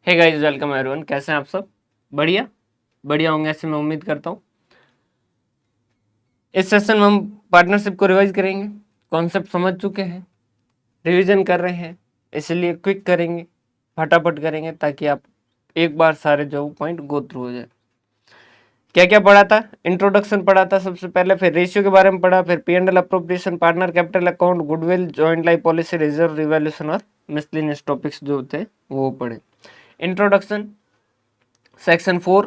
Hey guys, welcome everyone. कैसे हैं आप सब? बढ़िया बढ़िया होंगे ऐसे मैं उम्मीद करता हूँ। इस सेशन में हम पार्टनरशिप को रिवाइज करेंगे। कॉन्सेप्ट समझ चुके हैं, रिवीजन कर रहे हैं, इसलिए क्विक करेंगे, फटाफट करेंगे ताकि आप एक बार सारे जो पॉइंट गो थ्रू हो जाए। क्या क्या पढ़ा था? इंट्रोडक्शन पढ़ा था सबसे पहले, फिर रेशियो के बारे में पढ़ा, फिर P&L appropriation, partner capital account, goodwill, joint life policy, reserve, revaluation और मिसलेनियस टॉपिक्स जो थे वो पढ़े। इंट्रोडक्शन सेक्शन 4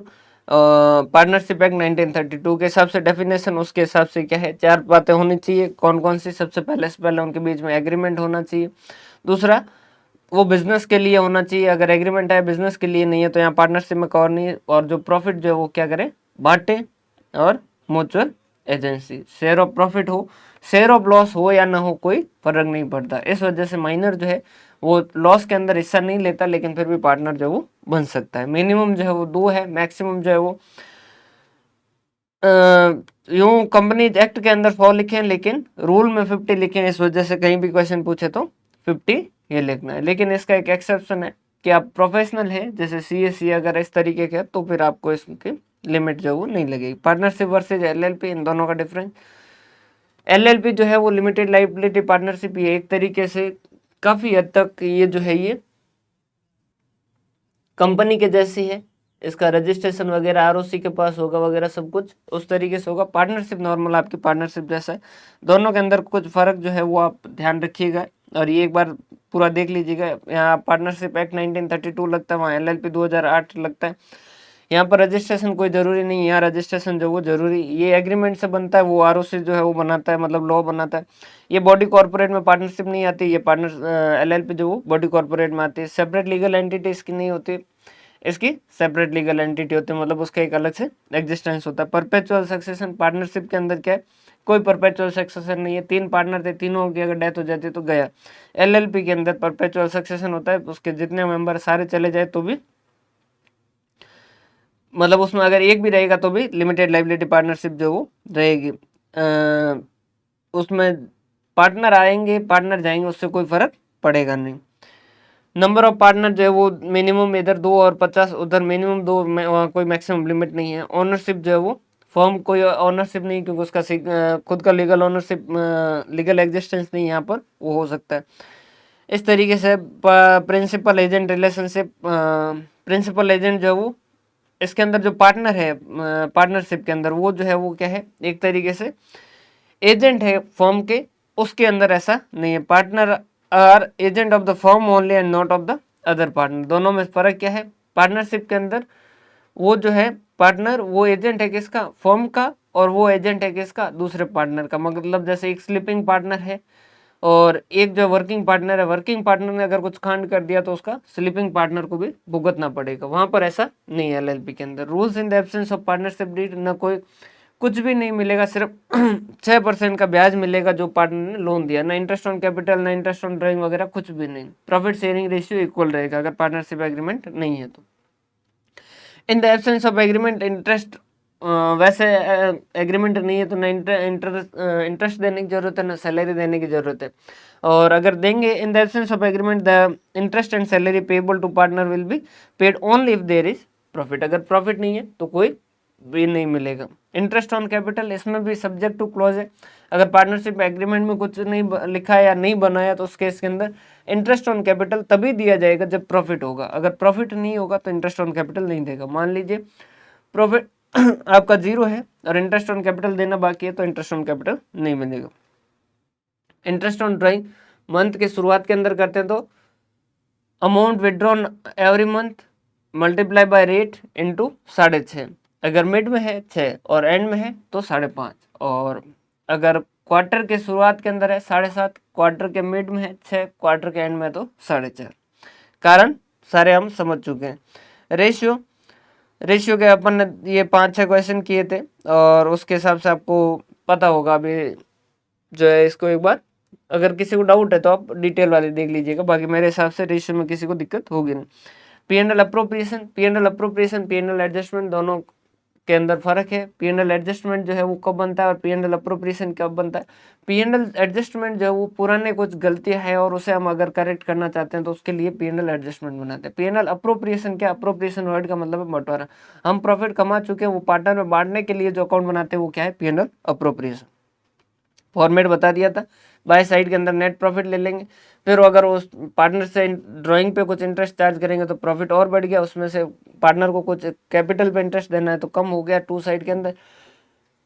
पार्टनरशिप एक्ट 1932 के हिसाब से डेफिनेशन, उसके हिसाब से क्या है, 4 बातें होनी चाहिए। कौन कौन सी? सबसे पहले से पहले उनके बीच में एग्रीमेंट होना चाहिए। दूसरा, वो बिजनेस के लिए होना चाहिए। अगर एग्रीमेंट है बिजनेस के लिए नहीं है तो यहाँ पार्टनरशिप में कवर नहीं है। और जो प्रॉफिट जो है वो क्या करे, बांटे। और mutual agency, share of profit हो, शेयर ऑफ लॉस हो या ना हो, कोई फर्क नहीं पड़ता। इस वजह से माइनर जो है वो लॉस के अंदर हिस्सा नहीं लेता, लेकिन फिर भी पार्टनर जो है वो बन सकता है। मिनिमम जो है वो 2 है, मैक्सिमम जो है वो यूं कंपनी एक्ट के अंदर 100 लिखे हैं, लेकिन रूल में 50 लिखे हैं। इस वजह से कहीं भी क्वेश्चन पूछे तो 50 ये लिखना है। लेकिन इसका एक एक्सेप्शन है कि आप प्रोफेशनल है, जैसे CSC अगर इस तरीके के, तो फिर आपको इसकी लिमिट जो है वो नहीं लगेगी। पार्टनरशिप वर्सेज LLP, इन दोनों का डिफरेंस। LLP जो है वो लिमिटेड लाइबिलिटी पार्टनरशिप, ये एक तरीके से काफी हद तक ये जो है ये कंपनी के जैसी है। इसका रजिस्ट्रेशन वगैरह ROC के पास होगा, वगैरह सब कुछ उस तरीके से होगा। पार्टनरशिप नॉर्मल आपकी पार्टनरशिप जैसा है। दोनों के अंदर कुछ फर्क जो है वो आप ध्यान रखिएगा और ये एक बार पूरा देख लीजिएगा। यहाँ पार्टनरशिप एक्ट 1932 लगता है, वहाँ LLP 2008 लगता है। यहाँ पर रजिस्ट्रेशन कोई जरूरी नहीं है, यहाँ रजिस्ट्रेशन जो वो जरूरी, ये एग्रीमेंट से बनता है, वो ROC जो है वो बनाता है, मतलब लॉ बनाता है। ये बॉडी कॉर्पोरेट में पार्टनरशिप नहीं आती, ये पार्टनर LLP जो वो बॉडी कॉर्पोरेट में आती है। सेपरेट लीगल एंटिटी इसकी नहीं होती, इसकी सेपरेट लीगल एंटिटी होती है, मतलब उसका एक अलग से एग्जिस्टेंस होता है। परपेचुअल सक्सेशन, पार्टनरशिप के अंदर क्या है, कोई परपेचुअल सक्सेशन नहीं है। 3 पार्टनर थे, तीनों की अगर डेथ हो जाती तो गया। LLP के अंदर परपेचुअल सक्सेशन होता है, उसके जितने मेंबर सारे चले जाए तो भी, मतलब उसमें अगर एक भी रहेगा तो भी लिमिटेड लाइबिलिटी पार्टनरशिप जो वो रहेगी। उसमें पार्टनर आएंगे पार्टनर जाएंगे, उससे कोई फर्क पड़ेगा नहीं। नंबर ऑफ पार्टनर जो है वो मिनिमम इधर 2 और 50 उधर मिनिमम 2, वहाँ कोई मैक्सिमम लिमिट नहीं है। ओनरशिप जो है वो फर्म कोई ओनरशिप नहीं, क्योंकि उसका खुद का लीगल ओनरशिप, लीगल एग्जिस्टेंस नहीं यहाँ पर वो हो सकता है। इस तरीके से principal agent relationship, principal agent जो है वो इसके अंदर जो पार्टनर है पार्टनरशिप के अंदर, वो जो है वो क्या है, एक तरीके से एजेंट है फर्म के। उसके अंदर ऐसा नहीं है। Partner are agent of the firm only and not of the other partner. दोनों में फर्क क्या है? पार्टनरशिप के अंदर वो जो है पार्टनर, वो एजेंट है किसका? फर्म का। और वो एजेंट है किसका? दूसरे पार्टनर का। मतलब जैसे एक स्लीपिंग पार्टनर है और एक जो वर्किंग पार्टनर है, वर्किंग पार्टनर ने अगर कुछ कांड कर दिया तो उसका स्लीपिंग पार्टनर को भी भुगतना पड़ेगा। वहां पर ऐसा नहीं है LLP के अंदर। Rules in the absence of partnership deed, न कोई कुछ भी नहीं मिलेगा, सिर्फ 6% का ब्याज मिलेगा जो पार्टनर ने लोन दिया। ना इंटरेस्ट ऑन कैपिटल, ना इंटरेस्ट ऑन ड्राइंग वगैरह, कुछ भी नहीं। प्रॉफिट शेयरिंग रेशियो इक्वल रहेगा अगर पार्टनरशिप एग्रीमेंट नहीं है तो। इन the absence of agreement interest, वैसे एग्रीमेंट नहीं है तो ना इंटरेस्ट देने की जरूरत है, ना सैलरी देने की जरूरत है। और अगर देंगे, in the absence of agreement the interest and salary payable to partner will be paid only if there is profit. अगर प्रॉफिट नहीं है तो कोई भी नहीं मिलेगा। इंटरेस्ट ऑन कैपिटल, इसमें भी सब्जेक्ट टू क्लॉज है। अगर पार्टनरशिप एग्रीमेंट में कुछ नहीं लिखा है या नहीं बनाया तो उस केस के अंदर इंटरेस्ट ऑन कैपिटल तभी दिया जाएगा जब प्रॉफिट होगा। अगर प्रॉफिट नहीं होगा तो इंटरेस्ट ऑन कैपिटल नहीं देगा। मान लीजिए प्रॉफिट आपका 0 है और इंटरेस्ट ऑन कैपिटल देना बाकी है तो इंटरेस्ट ऑन कैपिटल नहीं मिलेगा। इंटरेस्ट ऑन ड्राइंग मंथ के शुरुआत के अंदर करते हैं तो amount withdrawn every month multiply by rate into 6.5। अगर मिड में है 6 और एंड में है तो 5.5। और अगर क्वार्टर के शुरुआत के अंदर है 7.5, क्वार्टर के मिड में है 6, क्वार्टर के एंड में तो 4.5। कारण सारे हम समझ चुके हैं। रेशियो, रेशियो के अपन ने ये 5-6 क्वेश्चन किए थे और उसके हिसाब से आपको पता होगा। अभी जो है इसको एक बार, अगर किसी को डाउट है तो आप डिटेल वाले देख लीजिएगा। बाकी मेरे हिसाब से रेशियो में किसी को दिक्कत होगी नहीं। P&L appropriation, P&L appropriation, P&L adjustment, दोनों के अंदर फर्क है। P&L एडजस्टमेंट जो है वो कब बनता है और P&L अप्रोप्रिएशन कब बनता है। P&L एडजस्टमेंट जो है वो पुराने कुछ गलतियां है और उसे हम अगर करेक्ट करना चाहते हैं तो उसके लिए P&L एडजस्टमेंट बनाते हैं। P&L अप्रोप्रिएशन क्या, अप्रोप्रिएशन वर्ड का मतलब है बंटवारा। हम प्रॉफिट कमा चुके हैं, वो पार्टनर में बांटने के लिए जो अकाउंट बनाते हैं वो क्या है, P&L अप्रोप्रिएशन। फॉर्मेट बता दिया था। बाय साइड के अंदर नेट प्रॉफिट ले लेंगे, फिर अगर उस पार्टनर से ड्राइंग पे कुछ इंटरेस्ट चार्ज करेंगे तो प्रॉफिट और बढ़ गया, उसमें से पार्टनर को कुछ कैपिटल पे इंटरेस्ट देना है तो कम हो गया। टू साइड के अंदर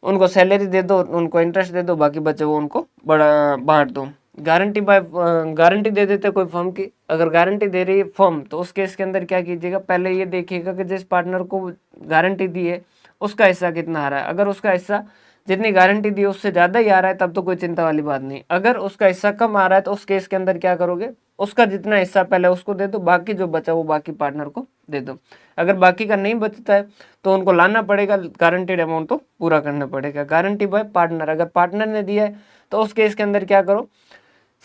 उनको सैलरी दे दो, उनको इंटरेस्ट दे दो, बाकी बचे वो उनको बड़ा बांट दो। गारंटी बाय गारंटी दे देते कोई फर्म की, अगर गारंटी दे रही है फर्म तो उस केस के अंदर क्या कीजिएगा, पहले ये देखिएगा कि जिस पार्टनर को गारंटी दी है उसका हिस्सा कितना आ रहा है। अगर उसका हिस्सा जितनी गारंटी दी है उससे ज़्यादा ही आ रहा है तब तो कोई चिंता वाली बात नहीं। अगर उसका हिस्सा कम आ रहा है तो उस केस के अंदर क्या करोगे, उसका जितना हिस्सा पहले उसको दे दो, बाकी जो बचा वो बाकी पार्टनर को दे दो। अगर बाकी का नहीं बचता है तो उनको लाना पड़ेगा, गारंटीड अमाउंट तो पूरा करना पड़ेगा। गारंटी बाय पार्टनर, अगर पार्टनर ने दिया है तो उस केस के अंदर क्या करो,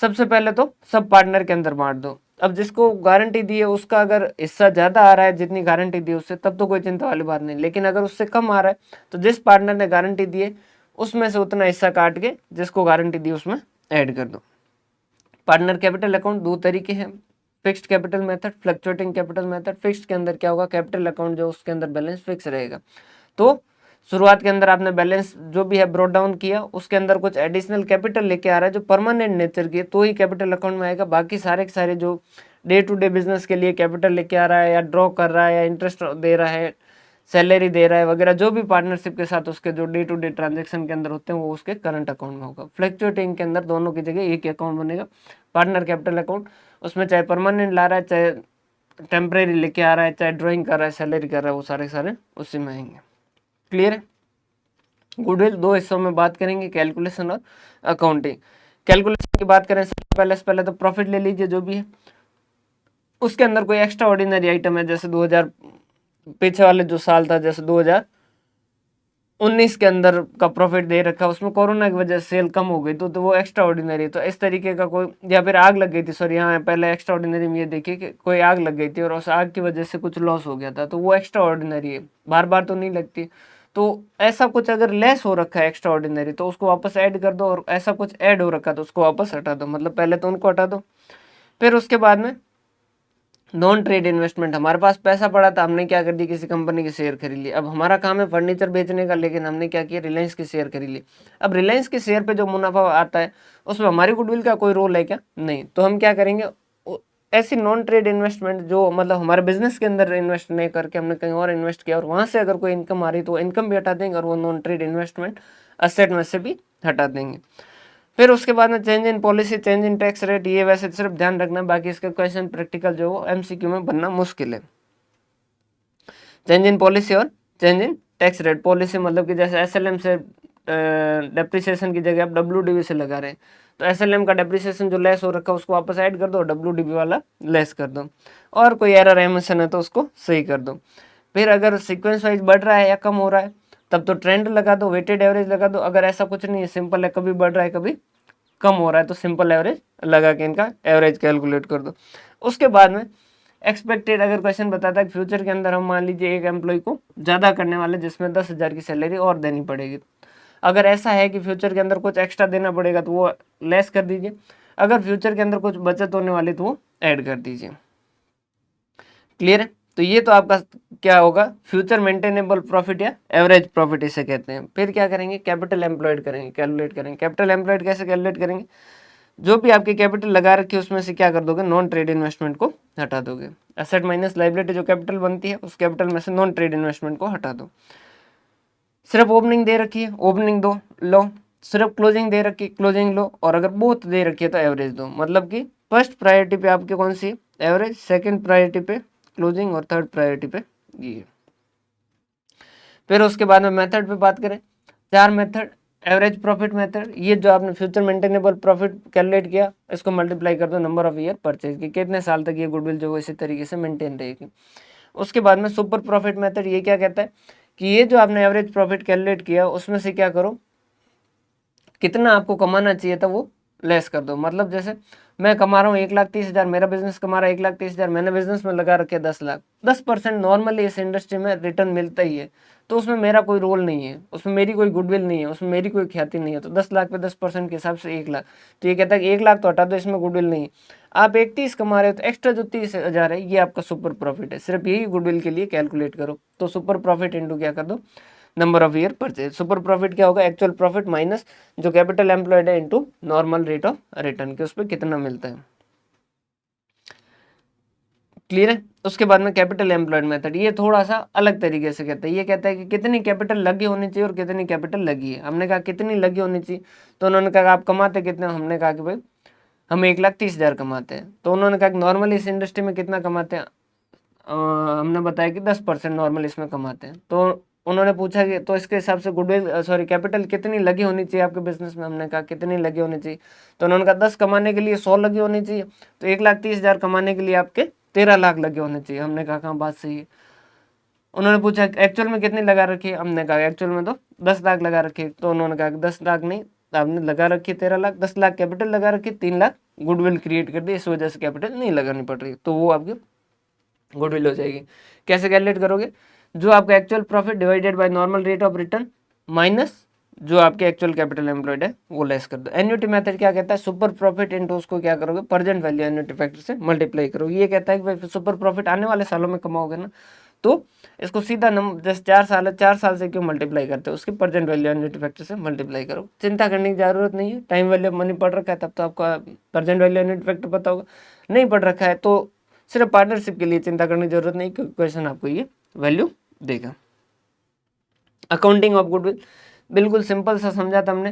सबसे पहले तो सब पार्टनर के अंदर बांट दो। अब जिसको गारंटी दी है उसका अगर हिस्सा ज्यादा आ रहा है जितनी गारंटी दी उससे, तब तो कोई चिंता वाली बात नहीं। लेकिन अगर उससे कम आ रहा है तो जिस पार्टनर ने गारंटी दी है उसमें से उतना हिस्सा काट के जिसको गारंटी दी उसमें ऐड कर दो। पार्टनर कैपिटल अकाउंट दो तरीके हैं, fixed capital method, fluctuating capital method. Fixed के अंदर क्या होगा, कैपिटल अकाउंट जो उसके अंदर बैलेंस फिक्स रहेगा। तो शुरुआत के अंदर आपने बैलेंस जो भी है ब्रोट डाउन किया, उसके अंदर कुछ एडिशनल कैपिटल लेके आ रहा है जो परमानेंट नेचर की है तो ही कैपिटल अकाउंट में आएगा। बाकी सारे के सारे जो डे टू डे बिजनेस के लिए कैपिटल लेके आ रहा है या ड्रॉ कर रहा है या इंटरेस्ट दे रहा है, सैलरी दे रहा है वगैरह, जो भी पार्टनरशिप के साथ उसके जो डे टू डे ट्रांजेक्शन के अंदर होते हैं वो उसके करंट अकाउंट में होगा। फ्लक्चुएटिंग के अंदर दोनों की जगह एक ही अकाउंट बनेगा, पार्टनर कैपिटल अकाउंट। उसमें चाहे परमानेंट ला रहा है, चाहे टेम्परेरी लेके आ रहा है, चाहे ड्रॉइंग कर रहा है, सैलरी कर रहा है, वो सारे सारे उसी में आएंगे। क्लियर है। गुडविल दो हिस्सों में बात करेंगे, कैलकुलेशन और अकाउंटिंग। कैलकुलेशन की बात करें सबसे पहले तो प्रॉफिट ले लीजिए जो भी है, उसके अंदर कोई एक्स्ट्रा ऑर्डिनरी आइटम है, जैसे 2000 पीछे वाले जो साल था, जैसे 2019 के अंदर का प्रॉफिट दे रखा, उसमें कोरोना की वजह से सेल कम हो गई तो वो एक्स्ट्रा ऑर्डिनरी। तो इस तरीके का कोई, या फिर आग लग गई थी, सॉरी यहाँ पहले एक्स्ट्रा ऑर्डिनरी में ये देखिए कि कोई आग लग गई थी और उस आग की वजह से कुछ लॉस हो गया था तो वो एक्स्ट्रा ऑर्डिनरी है, बार बार तो नहीं लगती। तो ऐसा कुछ अगर लेस हो रखा है एक्स्ट्रा ऑर्डिनरी तो उसको वापस ऐड कर दो, और ऐसा कुछ ऐड हो रखा है तो उसको वापस हटा दो। मतलब पहले तो उनको हटा दो, फिर उसके बाद में नॉन ट्रेड इन्वेस्टमेंट। हमारे पास पैसा पड़ा था, हमने क्या कर दी, किसी कंपनी के शेयर खरीद लिए। अब हमारा काम है फर्नीचर बेचने का, लेकिन हमने क्या किया, रिलायंस के शेयर खरीद लिए। अब रिलायंस के शेयर पे जो मुनाफा आता है उसमें हमारी गुडविल का कोई रोल है क्या, नहीं। तो हम क्या करेंगे, ऐसी नॉन ट्रेड इन्वेस्टमेंट जो मतलब हमारे बिजनेस के अंदर इन्वेस्ट नहीं करके हमने कहीं और इन्वेस्ट किया और वहां से अगर कोई इनकम आ रही तो इनकम भी हटा देंगे और वो नॉन ट्रेड इन्वेस्टमेंट असेट में से भी हटा देंगे। फिर उसके बाद में change in policy, change in tax rate, ये वैसे सिर्फ ध्यान रखना, बाकी इसका क्वेश्चन प्रैक्टिकल जो वो एमसीक्यू में बनना मुश्किल है। चेंज इन पॉलिसी और change in tax rate. Policy मतलब कि जैसे एसएलएम से डेप्रिसिएशन की जगह आप डब्ल्यूडीबी से लगा रहे हैं तो एसएलएम का डेप्रिसिएशन जो लेस हो रखा है उसको वापस ऐड कर दो, डब्ल्यूडीबी वाला लेस कर दो, और कोई एरर एमिशन है तो उसको सही कर दो। फिर अगर सीक्वेंस वाइज बढ़ रहा है या कम हो रहा है तब तो ट्रेंड लगा दो, वेटेड एवरेज लगा दो। अगर ऐसा कुछ नहीं है, सिंपल है, कभी बढ़ रहा है कभी कम हो रहा है तो सिंपल एवरेज लगा के इनका एवरेज कैलकुलेट कर दो। उसके बाद में एक्सपेक्टेड, अगर क्वेश्चन बताता है फ्यूचर के अंदर हम मान लीजिए एक एम्प्लॉय को ज़्यादा करने वाले जिसमें 10,000 की सैलरी और देनी पड़ेगी, अगर ऐसा है कि फ्यूचर के अंदर कुछ एक्स्ट्रा देना पड़ेगा तो वो लेस कर दीजिए, अगर फ्यूचर के अंदर कुछ बचत होने वाली तो वो ऐड कर दीजिए। क्लियर है। तो ये तो आपका क्या होगा, फ्यूचर मेंटेनेबल प्रॉफिट या एवरेज प्रॉफिट इसे कहते हैं। फिर क्या करेंगे, कैपिटल एम्प्लॉयड करेंगे, कैलकुलेट करेंगे। कैपिटल एम्प्लॉयड कैसे कैलकुलेट करेंगे, जो भी आपकी कैपिटल लगा रखी है उसमें से क्या कर दोगे, नॉन ट्रेड इन्वेस्टमेंट को हटा दोगे। एसेट माइनस लायबिलिटी जो कैपिटल बनती है उस कैपिटल में से नॉन ट्रेड इन्वेस्टमेंट को हटा दो। सिर्फ ओपनिंग दे रखी है, ओपनिंग दो लो, सिर्फ क्लोजिंग दे रखी है, क्लोजिंग लो, और अगर बोथ दे रखी है तो एवरेज दो। मतलब कि फर्स्ट प्रायोरिटी पे आपके कौन सी, एवरेज, सेकंड प्रायोरिटी पे क्लोजिंग, और थर्ड प्रायोरिटी पे ये। फिर उसके बाद में मेथड पे बात करें, चार मेथड। एवरेज प्रॉफिट मेथड, ये जो आपने फ्यूचर मेंटेनेबल प्रॉफिट कैलकुलेट किया इसको मल्टीप्लाई कर दो नंबर ऑफ ईयर परचेज की, कितने साल तक ये गुडविल जो इसी तरीके से मेंटेन रहेगी। उसके बाद में सुपर प्रॉफिट मेथड, ये क्या कहता है कि ये जो आपने एवरेज प्रॉफिट कैलकुलेट किया उसमें से क्या करो, कितना आपको कमाना चाहिए था वो लेस कर दो। मतलब जैसे मैं कमा रहा हूँ 1,30,000, मेरा बिजनेस कमा रहा है 1,30,000, मैंने बिजनेस में लगा रखे 10 लाख, 10% नॉर्मली इस इंडस्ट्री में रिटर्न मिलता ही है, तो उसमें मेरा कोई रोल नहीं है, उसमें मेरी कोई गुडविल नहीं है, उसमें मेरी कोई ख्याति नहीं है। तो 10 लाख पे 10% के हिसाब से 1 लाख, तो ये कहता है कि 1 लाख तो हटा दो, इसमें गुडविल नहीं है। आप 1,30 कमा रहे हो तो एक्स्ट्रा जो 30,000 है ये आपका सुपर प्रॉफिट है, सिर्फ यही गुडविल के लिए कैलकुलेट करो। तो सुपर प्रॉफिट इंटू क्या कर दो, number of year purchase. Super profit क्या होगा, एक्चुअल प्रॉफिट माइनस जो कैपिटल एम्प्लॉयड है into normal rate of return के उस पर कितना मिलता है। क्लियर है। उसके बाद में कैपिटल एम्प्लॉयड मेथड, ये थोड़ा सा अलग तरीके से कहता है। ये कहता है कि कितनी कैपिटल लगी होनी चाहिए और कितनी कैपिटल लगी है। हमने कहा कितनी लगी होनी चाहिए, तो उन्होंने कहा आप कमाते कितने, हमने कहा कि भाई हम 1,30,000 कमाते हैं। तो उन्होंने कहा कि नॉर्मली इस इंडस्ट्री में कितना कमाते हैं, हमने बताया कि 10% नॉर्मल इसमें कमाते हैं। तो उन्होंने पूछा कि तो इसके हिसाब से गुडविल सॉरी कैपिटल कितनी लगी होनी चाहिए आपके बिजनेस में, हमने कहा कितनी लगी होनी चाहिए, तो उन्होंने कहा 10 कमाने के लिए 100 लगी होनी चाहिए, तो 1,30,000 कमाने के लिए आपके 13 लाख लगे होने चाहिए। हमने कहा कहाँ बात सही है। उन्होंने पूछा एक्चुअल में कितनी लगा रखी है, हमने कहा एक्चुअल में तो 10 लाख लगा रखी है। तो उन्होंने कहा 10 लाख नहीं, आपने लगा रखी है 13 लाख, 10 लाख कैपिटल लगा रखी, 3 लाख गुडविल क्रिएट कर दी, इस वजह से कैपिटल नहीं लगानी पड़ रही, तो वो आपकी गुडविल हो जाएगी। कैसे कैलकुलेट करोगे, जो आपका actual profit divided by normal rate of return minus जो आपके एक्चुअल कैपिटल एम्प्लॉयड है वो लेस कर दो। एन्युटी मेथड क्या कहता है, सुपर प्रॉफिट इनटू उसको क्या करोगे, प्रेजेंट वैल्यू एन्युटी फैक्टर से मल्टीप्लाई करोगे। ये कहता है कि भाई सुपर प्रॉफिट आने वाले सालों में कमाओगे ना, तो इसको सीधा नंबर जैसे 4 साल है, 4 साल से क्यों मल्टीप्लाई करते हो, उसकी प्रेजेंट वैल्यू एन्युटी फैक्टर से मल्टीप्लाई करो। चिंता करने की जरूरत नहीं है, टाइम वैल्यू ऑफ मनी पढ़ रखा है तब तो आपका प्रेजेंट वैल्यू एन्युटी फैक्टर पता होगा, नहीं पढ़ रखा है तो सिर्फ पार्टनरशिप के लिए चिंता करने की जरूरत नहीं, क्योंकि क्वेश्चन आपको ये वैल्यू देगा। अकाउंटिंग ऑफ गुडविल, बिल्कुल सिंपल सा समझा था हमने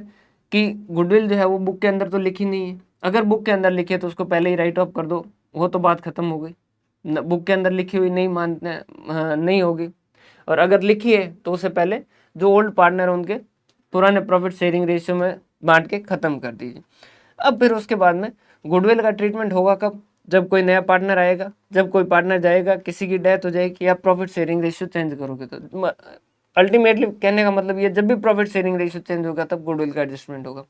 कि गुडविल जो है वो बुक के अंदर तो लिखी नहीं है, अगर बुक के अंदर लिखी है तो उसको पहले ही राइट ऑफ कर दो, वो तो बात खत्म हो गई। बुक के अंदर लिखी हुई नहीं मानते नहीं होगी, और अगर लिखी है तो उससे पहले जो ओल्ड पार्टनर है उनके पुराने प्रॉफिट शेयरिंग रेशियो में बांट के खत्म कर दीजिए। अब फिर उसके बाद में गुडविल का ट्रीटमेंट होगा कब, जब कोई नया पार्टनर आएगा, जब कोई पार्टनर जाएगा, किसी की डेथ हो जाएगी, या प्रॉफिट शेयरिंग रेशियो चेंज करोगे। तो अल्टीमेटली कहने का मतलब ये, जब भी प्रॉफिट शेयरिंग रेशियो चेंज होगा तब गुडविल का एडजस्टमेंट होगा।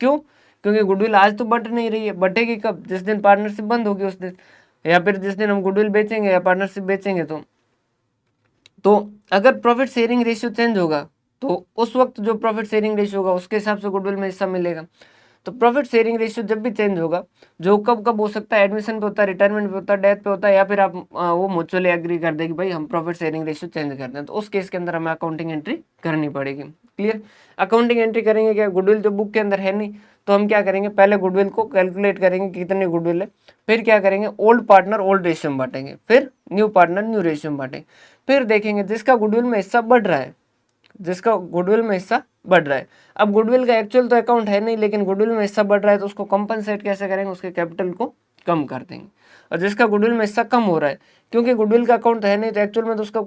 क्यों, क्योंकि गुडविल आज तो बढ़ नहीं रही है, बढ़ेगी कब, जिस दिन पार्टनरशिप बंद होगी उस दिन, या फिर जिस दिन हम गुडविल बेचेंगे या पार्टनरशिप बेचेंगे। तो अगर प्रॉफिट शेयरिंग रेशियो चेंज होगा तो उस वक्त जो प्रॉफिट शेयरिंग रेशियो होगा उसके हिसाब से गुडविल में हिस्सा मिलेगा। तो प्रॉफिट शेयरिंग रेशियो जब भी चेंज होगा, जो कब कब हो सकता है, एडमिशन पे होता है, रिटायरमेंट पे होता है, डेथ पे होता है, या फिर आप वो म्यूचुअली एग्री कर दे कि भाई हम प्रॉफिट शेयरिंग रेशियो चेंज करते हैं, तो उस केस के अंदर हमें अकाउंटिंग एंट्री करनी पड़ेगी। क्लियर। अकाउंटिंग एंट्री करेंगे क्या, गुडविल जो बुक के अंदर है नहीं, तो हम क्या करेंगे, पहले गुडविल को कैलकुलेट करेंगे कितनी गुडविल है, फिर क्या करेंगे, ओल्ड पार्टनर ओल्ड रेशियो में बांटेंगे, फिर न्यू पार्टनर न्यू रेशियो में बांटेंगे, फिर देखेंगे जिसका गुडविल में हिस्सा बढ़ रहा है, जिसका गुडविल में हिस्सा बढ़ रहा है। अब गुडविल का एक्चुअल तो अकाउंट है नहीं, लेकिन गुडविल में हिस्सा बढ़ रहा है, तो उसको कंपनसेट कैसे करेंगे, उसके कैपिटल को कम कर देंगे। और जिसका गुडविल में हिस्सा कम हो रहा है, क्योंकि गुडविल का अकाउंट है नहीं, तो एक्चुअल में तो उसका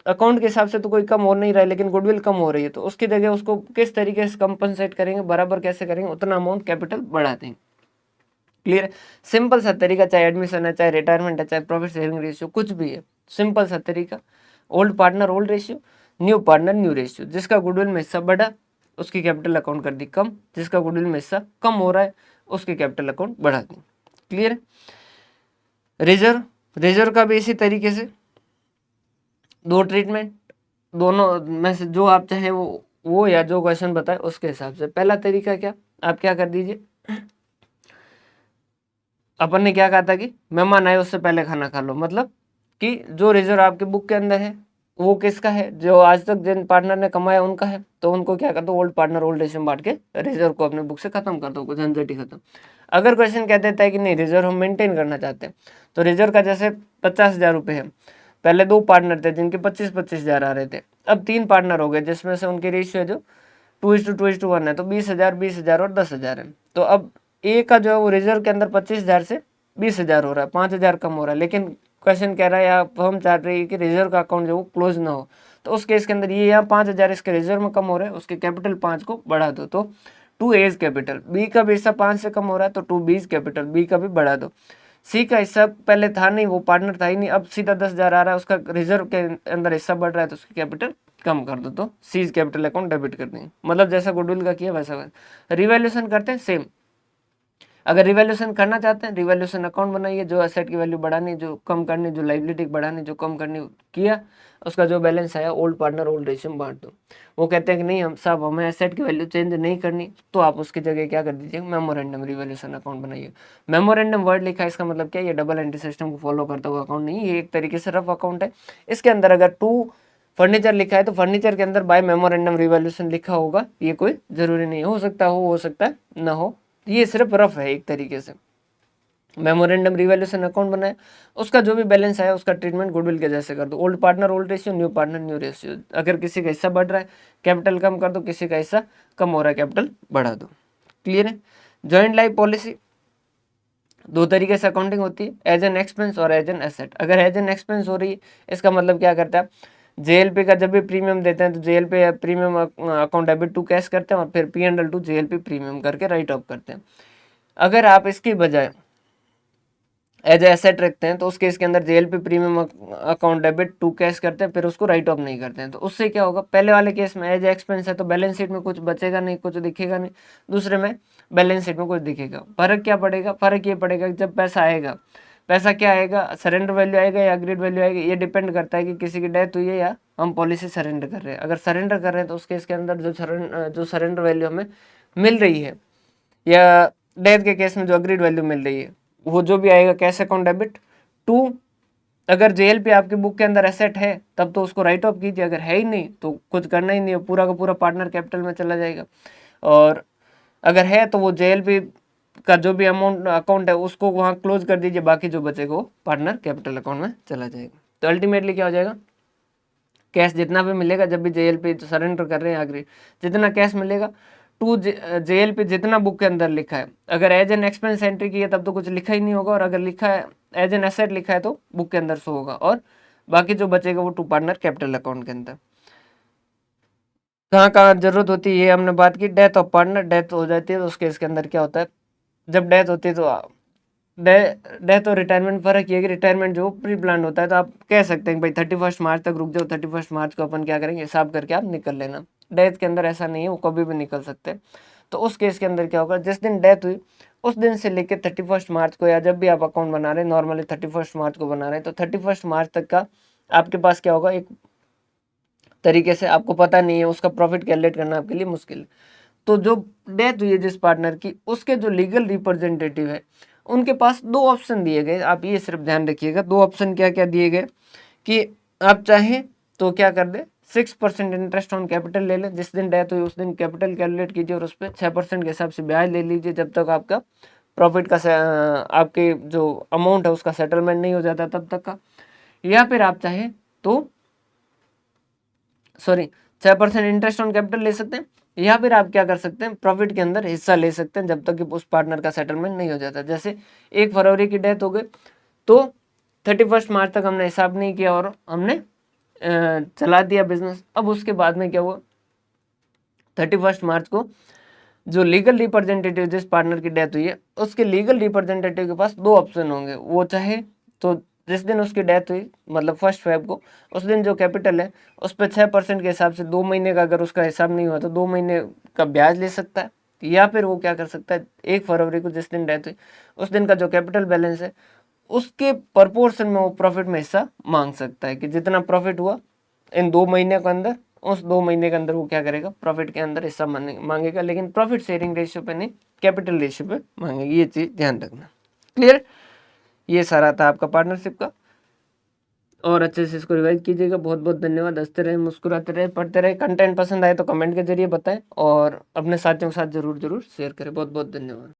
अकाउंट के हिसाब से तो कोई कम हो नहीं रहा है, लेकिन गुडविल कम हो रही है, तो उसकी जगह उसको किस तरीके से कंपनसेट करेंगे, बराबर कैसे करेंगे, उतना अमाउंट कैपिटल बढ़ा देंगे। क्लियर। सिंपल सा तरीका, चाहे एडमिशन है, चाहे रिटायरमेंट है, चाहे प्रॉफिट शेयरिंग रेशियो, कुछ भी है, सिंपल सा तरीका, old partner old ratio, new partner new ratio. जिसका गुडविल में हिस्सा बढ़ा उसकी कैपिटल अकाउंट कर दी कम, जिसका गुडविल में हिस्सा कम हो रहा है उसकी कैपिटल अकाउंट बढ़ा दी। क्लियर है। रिजर्व, रिजर्व का भी इसी तरीके से दो ट्रीटमेंट, दोनों में से जो आप चाहे वो या जो क्वेश्चन बताए उसके हिसाब से। पहला तरीका क्या, आप क्या कर दीजिए, अपन ने क्या कहा था कि मेहमान आए उससे पहले खाना खा लो, मतलब कि जो रिजर्व आपके बुक के अंदर है वो किसका है, जो आज तक जिन पार्टनर ने कमाया उनका है, तो उनको क्या कर दो, ओल्ड पार्टनर ओल्ड रेशियो में बांट के रिजर्व को अपने बुक से खत्म कर दो, झंझट ही खत्म। अगर क्वेश्चन कह देता है कि नहीं रिजर्व हम मेंटेन करना चाहते हैं, तो रिजर्व का जैसे 50,000 रुपये है, पहले 2 पार्टनर थे जिनके 25,000 आ रहे थे, अब 3 पार्टनर हो गए जिसमें से उनकी रेशियो है जो 2:2:1 है, तो 20,000 20,000 और 10,000 है। तो अब ए का जो है वो रिजर्व के अंदर 25,000 से 20,000 हो रहा है, 5,000 कम हो रहा है, लेकिन क्वेश्चन कह रहा है या हम चाह रहे हैं कि रिजर्व का अकाउंट जो वो क्लोज ना हो, तो उस केस के अंदर ये यहाँ 5,000 इसके रिजर्व में कम हो रहा है, उसके कैपिटल 5 को बढ़ा दो, तो 2 एज कैपिटल, बी का भी हिस्सा 5 से कम हो रहा है तो 2 बीज कैपिटल, बी का भी बढ़ा दो। सी का हिस्सा पहले था नहीं, वो पार्टनर था ही नहीं, अब सीधा 10,000 आ रहा है, उसका रिजर्व के अंदर हिस्सा बढ़ रहा है तो उसकी कैपिटल कम कर दो, तो सीज कैपिटल अकाउंट डेबिट कर देंगे। मतलब जैसा गुडविल का किया वैसा रिवैल्यूएशन करते हैं सेम, अगर रिवैल्यूएशन करना चाहते हैं, रिवैल्यूएशन अकाउंट बनाइए, जो एसेट की वैल्यू बढ़ानी, जो कम करनी, जो लाइबिलिटी बढ़ानी, जो कम करनी किया, उसका जो बैलेंस आया ओल्ड पार्टनर ओल्ड रेशियो में बांट दो। वो कहते हैं कि नहीं हम साहब हमें एसेट की वैल्यू चेंज नहीं करनी, तो आप उसकी जगह क्या कर दीजिए, मेमोरेंडम रिवैल्यूएशन अकाउंट बनाइए। मेमोरेंडम वर्ड लिखा है, इसका मतलब क्या है, ये डबल एंट्री सिस्टम को फॉलो करता हुआ अकाउंट नहीं, ये एक तरीके से रफ अकाउंट है। इसके अंदर अगर टू फर्नीचर लिखा है तो फर्नीचर के अंदर बाय मेमोरेंडम रिवैल्यूएशन लिखा होगा, ये कोई जरूरी नहीं, हो सकता हो सकता है ना हो, ये सिर्फ रफ है एक तरीके से। मेमोरेंडम रिवैल्यूएशन अकाउंट बनाए, उसका जो भी बैलेंस आया उसका ट्रीटमेंट गुडविल के जैसे कर दो, old partner old ratio, new partner new ratio. अगर किसी का हिस्सा बढ़ रहा है कैपिटल कम कर दो, किसी का हिस्सा कम हो रहा है कैपिटल बढ़ा दो। क्लियर है। जॉइंट लाइफ पॉलिसी दो तरीके से अकाउंटिंग होती है, एज एन एक्सपेंस और एज एन एसेट। अगर एज एन एक्सपेंस हो रही है, इसका मतलब क्या करता है, जेएलपी का जब भी प्रीमियम देते हैं तो JLP premium account debit to cash करते हैं और फिर पी&एल टू जेएलपी प्रीमियम करके राइट ऑफ करते हैं। अगर आप इसकी बजाय एज एसेट रखते हैं तो उस केस के अंदर JLP premium account debit to cash करते हैं, फिर उसको राइट ऑफ नहीं करते हैं। तो उससे क्या होगा, पहले वाले केस में एज एक्सपेंस है तो बैलेंस शीट में कुछ बचेगा नहीं, कुछ दिखेगा नहीं, दूसरे में बैलेंस शीट में कुछ दिखेगा। फर्क क्या पड़ेगा, फर्क ये पड़ेगा कि जब पैसा आएगा, पैसा क्या आएगा, सरेंडर वैल्यू आएगा या अग्रीड वैल्यू आएगी, ये डिपेंड करता है कि किसी की डेथ हुई है या हम पॉलिसी सरेंडर कर रहे हैं। अगर सरेंडर कर रहे हैं तो उस केस के अंदर जो सरेंडर वैल्यू हमें मिल रही है या डेथ के केस में जो अग्रीड वैल्यू मिल रही है, वो जो भी आएगा कैश अकाउंट डेबिट टू। अगर जेएलपी आपकी बुक के अंदर एसेट है तब तो उसको राइट ऑफ कीजिए, अगर है ही नहीं तो कुछ करना ही नहीं है, पूरा का पूरा पार्टनर कैपिटल में चला जाएगा। और अगर है तो वो जेएलपी का जो भी अमाउंट अकाउंट है उसको वहाँ क्लोज कर दीजिए, बाकी जो बचेगा वो पार्टनर कैपिटल अकाउंट में चला जाएगा। तो अल्टीमेटली क्या हो जाएगा, कैश जितना भी मिलेगा जब भी जेएलपी सरेंडर कर रहे हैं अग्री, जितना कैश मिलेगा टू जेएलपी जितना बुक के अंदर लिखा है। अगर एज एन एक्सपेंस एंट्री की है तब तो कुछ लिखा ही नहीं होगा, और अगर लिखा है एज एन एसेट लिखा है तो बुक के अंदर शो होगा, और बाकी जो बचेगा वो टू पार्टनर कैपिटल अकाउंट के अंदर। कहाँ कहाँ जरूरत होती है ये हमने बात की। डेथ ऑफ पार्टनर, डेथ हो जाती है तो उस केस के अंदर क्या होता है, जब डेथ होती है तो डेथ और रिटायरमेंट फर्क ये कि रिटायरमेंट जो प्री प्लान होता है तो आप कह सकते हैं भाई 31 मार्च तक रुक जाओ, 31 मार्च को अपन क्या करेंगे हिसाब करके आप निकल लेना। डेथ के अंदर ऐसा नहीं है, वो कभी भी निकल सकते हैं। तो उस केस के अंदर क्या होगा, जिस दिन डेथ हुई उस दिन से लेकर 31 मार्च को, या जब भी आप अकाउंट बना रहे हैं नॉर्मली 31 मार्च को बना रहे हैं, तो 31 मार्च तक का आपके पास क्या होगा, एक तरीके से आपको पता नहीं है, उसका प्रॉफिट कैलकुलेट करना आपके लिए मुश्किल है। तो जो डेथ हुई है जिस पार्टनर की, उसके जो लीगल रिप्रेजेंटेटिव है उनके पास दो ऑप्शन दिए गए, आप ये सिर्फ ध्यान रखिएगा। दो ऑप्शन क्या क्या दिए गए कि आप चाहें तो क्या कर दे, 6% इंटरेस्ट ऑन कैपिटल ले लें, जिस दिन डेथ हुई उस दिन कैपिटल कैलकुलेट कीजिए और उस पर 6% के हिसाब से ब्याज ले लीजिए जब तक आपका प्रॉफिट का आपके जो अमाउंट है उसका सेटलमेंट नहीं हो जाता तब तक का। या फिर आप चाहें तो 6% इंटरेस्ट ऑन कैपिटल ले सकते हैं, या फिर आप क्या कर सकते हैं, प्रॉफिट के अंदर हिस्सा ले सकते हैं जब तक कि उस पार्टनर का सेटलमेंट नहीं हो जाता। जैसे 1 फरवरी की डेथ हो गई तो 31 मार्च तक हमने हिसाब नहीं किया और हमने चला दिया बिजनेस। अब उसके बाद में क्या हुआ, 31 मार्च को जो लीगल रिप्रेजेंटेटिव जिस पार्टनर की डेथ हुई है उसके लीगल रिप्रेजेंटेटिव के पास दो ऑप्शन होंगे। वो चाहे तो जिस दिन उसकी डेथ हुई मतलब 1 फेब को, उस दिन जो कैपिटल है उस पर 6% के हिसाब से 2 महीने का अगर उसका हिसाब नहीं हुआ तो 2 महीने का ब्याज ले सकता है। या फिर वो क्या कर सकता है, 1 फरवरी को जिस दिन डेथ हुई उस दिन का जो कैपिटल बैलेंस है उसके प्रपोर्शन में वो प्रॉफिट में हिस्सा मांग सकता है, कि जितना प्रॉफिट हुआ इन 2 महीने के अंदर, उस 2 महीने के अंदर वो क्या करेगा, प्रॉफिट के अंदर हिस्सा मांगेगा, लेकिन प्रॉफिट शेयरिंग रेशियो पे नहीं, कैपिटल रेशियो पे मांगेगा। ये चीज ध्यान रखना। क्लियर। ये सारा था आपका पार्टनरशिप का, और अच्छे से इसको रिवाइज कीजिएगा। बहुत बहुत धन्यवाद। हंसते रहे, मुस्कुराते रहे, पढ़ते रहे। कंटेंट पसंद आए तो कमेंट के जरिए बताएं और अपने साथियों के साथ जरूर जरूर शेयर करें। बहुत बहुत धन्यवाद।